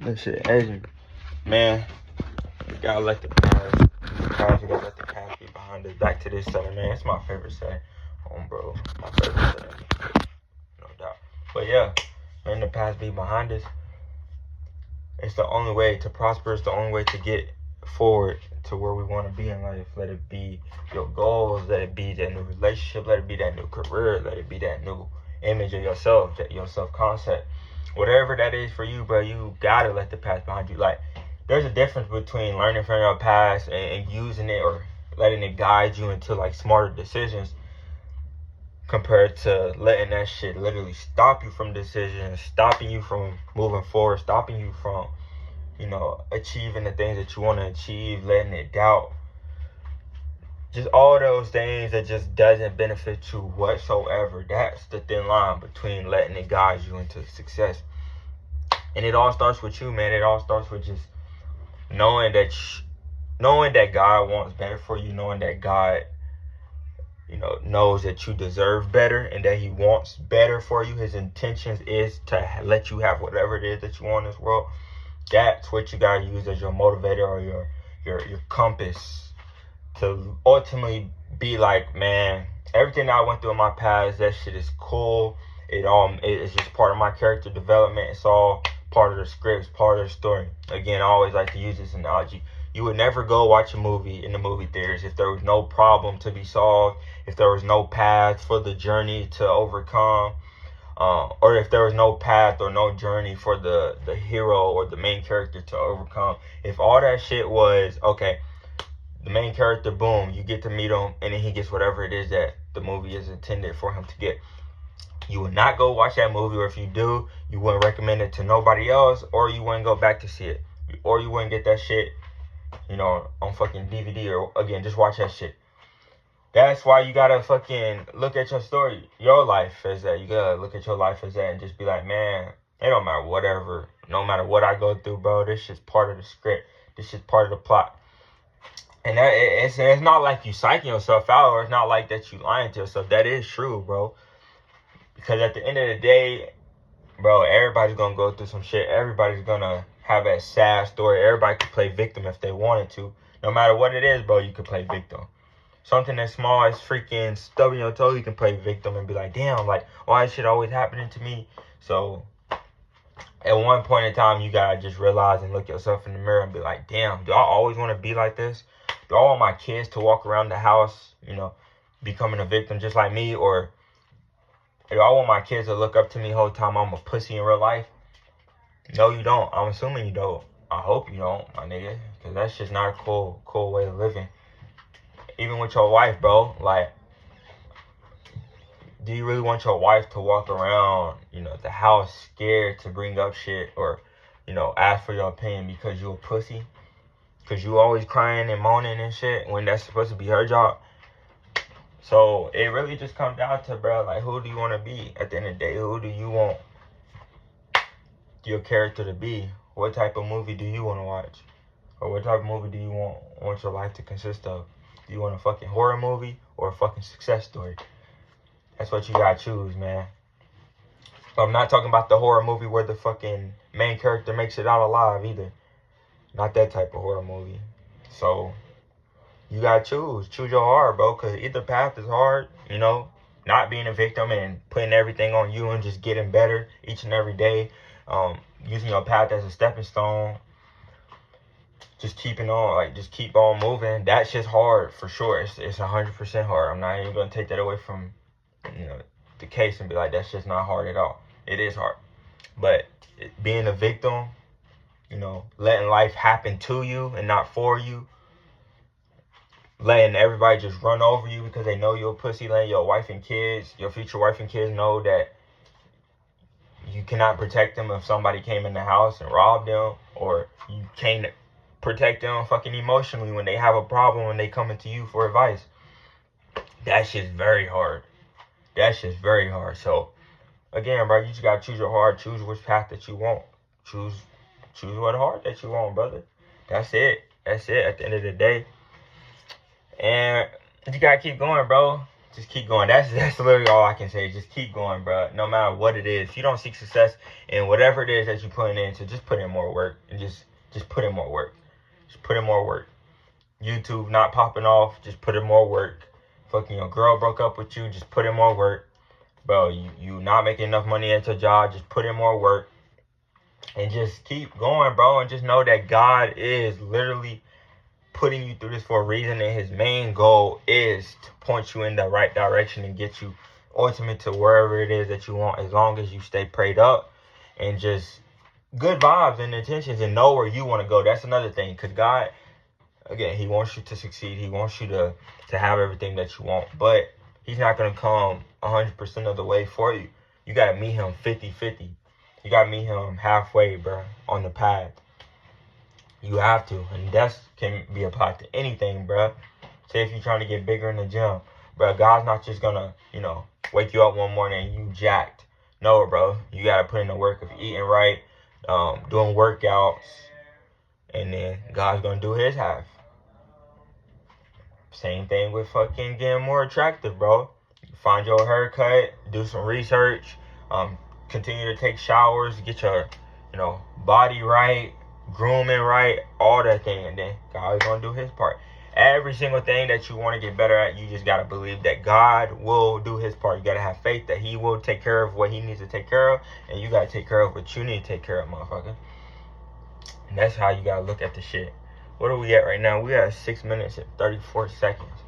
That shit Asian. Man, you gotta let the past, you gotta let the past be behind us. Back to this setting, man. It's my favorite setting. Bro. My favorite setting. No doubt. But yeah, letting the past be behind us. It's the only way to prosper. It's the only way to get forward to where we want to be in life. Let it be your goals. Let it be that new relationship. Let it be that new career. Let it be that new image of yourself, that your self-concept. Whatever that is for you, bro, you gotta let the past behind you. Like, there's a difference between learning from your past and using it or letting it guide you into like smarter decisions compared to letting that shit literally stop you from decisions, stopping you from moving forward, stopping you from, achieving the things that you want to achieve, letting it doubt. Just all those things that just doesn't benefit you whatsoever. That's the thin line between letting it guide you into success. And it all starts with you, man. It all starts with just knowing that God wants better for you, knowing that God, knows that you deserve better and that he wants better for you. His intentions is to let you have whatever it is that you want in this world. That's what you gotta use as your motivator or your compass to ultimately be like, man, everything that I went through in my past, that shit is cool. It's just part of my character development. It's all part of the script, part of the story. Again, I always like to use this analogy. You would never go watch a movie in the movie theaters if there was no problem to be solved, if there was no path for the journey to overcome, or if there was no path or no journey for the hero or the main character to overcome. If all that shit was, okay, the main character, boom, you get to meet him, and then he gets whatever it is that the movie is intended for him to get. You would not go watch that movie, or if you do, you wouldn't recommend it to nobody else, or you wouldn't go back to see it, or you wouldn't get that shit, on fucking DVD, or again, just watch that shit. That's why you gotta fucking look at your story, your life as that. You gotta look at your life as that and just be like, man, it don't matter whatever, no matter what I go through, bro, this shit's part of the script. This shit's part of the plot. And it's not like you psyching yourself out, or it's not like that you lying to yourself. That is true, bro. Because at the end of the day, bro, everybody's gonna go through some shit. Everybody's gonna have a sad story. Everybody can play victim if they wanted to. No matter what it is, bro, you can play victim. Something as small as freaking stubbing your toe, you can play victim and be like, damn, like, why is shit always happening to me? So at one point in time, you gotta just realize and look yourself in the mirror and be like, damn, do I always want to be like this? Do I want my kids to walk around the house, becoming a victim just like me? Or do I want my kids to look up to me the whole time I'm a pussy in real life? No, you don't. I'm assuming you don't. I hope you don't, my nigga. Because that's just not a cool way of living. Even with your wife, bro. Like, do you really want your wife to walk around, the house scared to bring up shit or, ask for your opinion because you a pussy? Because you always crying and moaning and shit when that's supposed to be her job? So it really just comes down to, bro, like, who do you want to be at the end of the day? Who do you want your character to be? What type of movie do you want to watch? Or what type of movie do you want your life to consist of? Do you want a fucking horror movie or a fucking success story? That's what you gotta choose, man. But I'm not talking about the horror movie where the fucking main character makes it out alive either. Not that type of horror movie. So you gotta choose your heart, bro, because either path is hard, not being a victim and putting everything on you and just getting better each and every day, using your path as a stepping stone, just keep on moving. That shit's hard for sure. It's 100% hard. I'm not even gonna take that away from the case and be like, that's just not hard at all. It is hard. But being a victim, letting life happen to you and not for you, letting everybody just run over you because they know you're a pussy, letting your wife and kids, your future wife and kids know that you cannot protect them if somebody came in the house and robbed them, or you can't protect them fucking emotionally when they have a problem and they coming to you for advice. That shit's very hard. That's just very hard. So again, bro, you just gotta choose your heart. Choose which path that you want. Choose what heart that you want, brother. That's it at the end of the day. And you gotta keep going, bro. Just keep going. That's literally all I can say. Just keep going, bro. No matter what it is. If you don't seek success in whatever it is that you're putting into, just put in more work. And just put in more work. Just put in more work. YouTube not popping off, just put in more work. Fucking your girl broke up with you, just put in more work. Bro, you not making enough money at your job, just put in more work. And just keep going, bro. And just know that God is literally putting you through this for a reason, and his main goal is to point you in the right direction and get you ultimate to wherever it is that you want, as long as you stay prayed up and just good vibes and intentions and know where you want to go. That's another thing, because God, again, he wants you to succeed. He wants you to have everything that you want, but he's not going to come 100% of the way for you. You got to meet him 50-50. You got to meet him halfway, bro, on the path. You have to, and that can be applied to anything, bro. Say if you're trying to get bigger in the gym, bro, God's not just gonna, wake you up one morning and you jacked. No, bro, you gotta put in the work of eating right, doing workouts, and then God's gonna do his half. Same thing with fucking getting more attractive, bro. Find your haircut, do some research, continue to take showers, get your, body right, grooming right, all that thing, and then God is gonna do his part. Every single thing that you want to get better at, you just gotta believe that God will do his part. You gotta have faith that he will take care of what he needs to take care of, and you gotta take care of what you need to take care of, motherfucker. And that's how you gotta look at the shit. What are we at right now? We at 6 minutes and 34 seconds.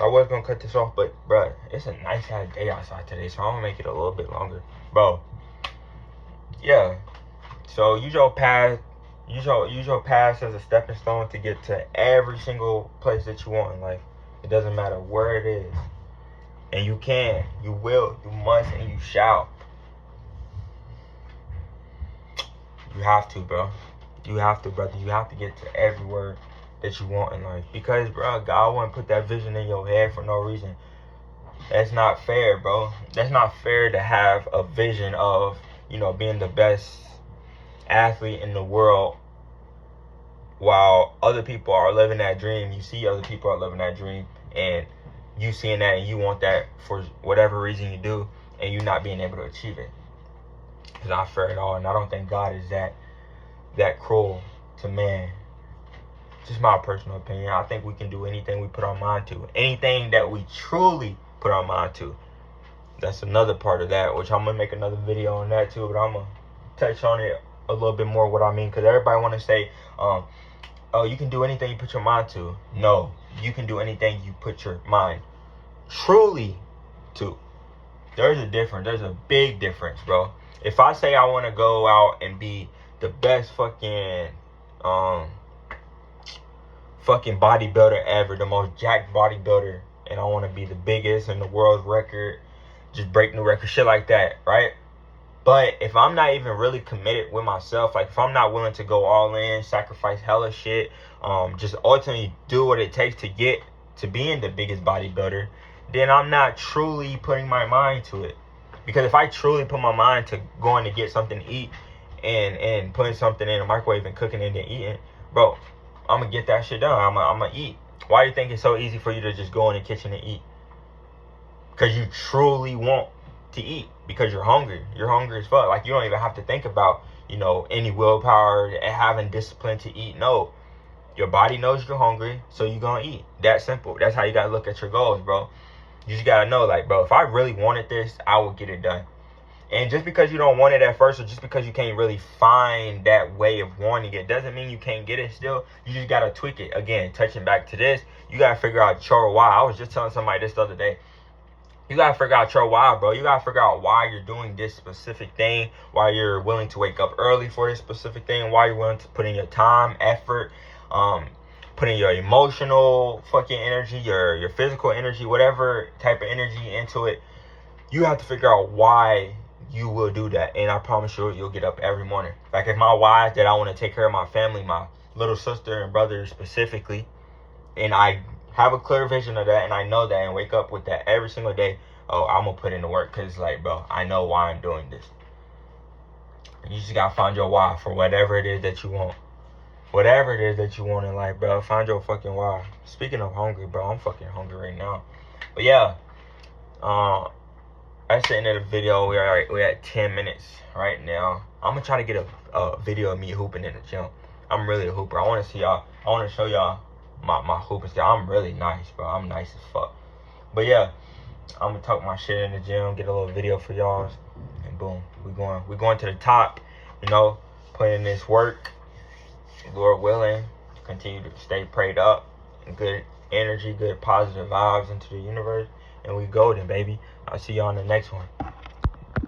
I was gonna cut this off, but bro, it's a nice ass day outside today, so I'm gonna make it a little bit longer, bro. Yeah. So use your past as a stepping stone to get to every single place that you want in life. It doesn't matter where it is. And you can, you will, you must, and you shall. You have to, bro. You have to, brother. You have to get to everywhere that you want in life. Because, bro, God wouldn't put that vision in your head for no reason. That's not fair, bro. That's not fair to have a vision of, being the best athlete in the world while other people are living that dream. You see other people are living that dream, and you seeing that and you want that for whatever reason you do, and you not being able to achieve it. It's not fair at all, and I don't think God is that cruel to man. Just my personal opinion. I think we can do anything we put our mind to. Anything that we truly put our mind to. That's another part of that, which I'm going to make another video on that too, but I'm going to touch on it a little bit more what I mean, because everybody want to say, oh, you can do anything you put your mind to. No, you can do anything you put your mind truly to. There's a difference. There's a big difference, bro. If I say I want to go out and be the best fucking bodybuilder ever, the most jacked bodybuilder, and I want to be the biggest in the world's record, just break new records, shit like that, right? But if I'm not even really committed with myself, like if I'm not willing to go all in, sacrifice hella shit, just ultimately do what it takes to get to being the biggest bodybuilder, then I'm not truly putting my mind to it. Because if I truly put my mind to going to get something to eat and putting something in the microwave and cooking it and then eating, bro, I'm going to get that shit done. I'm going to eat. Why do you think it's so easy for you to just go in the kitchen and eat? Because you truly want to eat. Because you're hungry. You're hungry as fuck. Like, you don't even have to think about, any willpower and having discipline to eat. No. Your body knows you're hungry, so you're going to eat. That simple. That's how you got to look at your goals, bro. You just got to know, like, bro, if I really wanted this, I would get it done. And just because you don't want it at first, or just because you can't really find that way of wanting it, doesn't mean you can't get it still. You just got to tweak it. Again, touching back to this, you got to figure out your why. I was just telling somebody this the other day. You got to figure out your why, bro. You got to figure out why you're doing this specific thing, why you're willing to wake up early for this specific thing, why you're willing to put in your time, effort, put in your emotional fucking energy, your physical energy, whatever type of energy into it. You have to figure out why you will do that, and I promise you'll get up every morning. Like, if my why is that I want to take care of my family, my little sister and brother specifically, and I have a clear vision of that, and I know that, and wake up with that every single day, oh, I'm gonna put in the work, because, like, bro, I know why I'm doing this. You just gotta find your why for whatever it is that you want. Whatever it is that you want in life, bro, find your fucking why. Speaking of hungry, bro, I'm fucking hungry right now. But yeah, that's the end of the video. We're at 10 minutes right now. I'm gonna try to get a video of me hooping in the gym. I'm really a hooper. I want to see y'all. I want to show y'all my hooping style. I'm really nice, bro. I'm nice as fuck. But yeah, I'm gonna talk my shit in the gym, get a little video for y'all, and boom, we going to the top. You know, putting in this work. Lord willing, continue to stay prayed up, good energy, good positive vibes into the universe, and we golden, baby. I'll see y'all on the next one.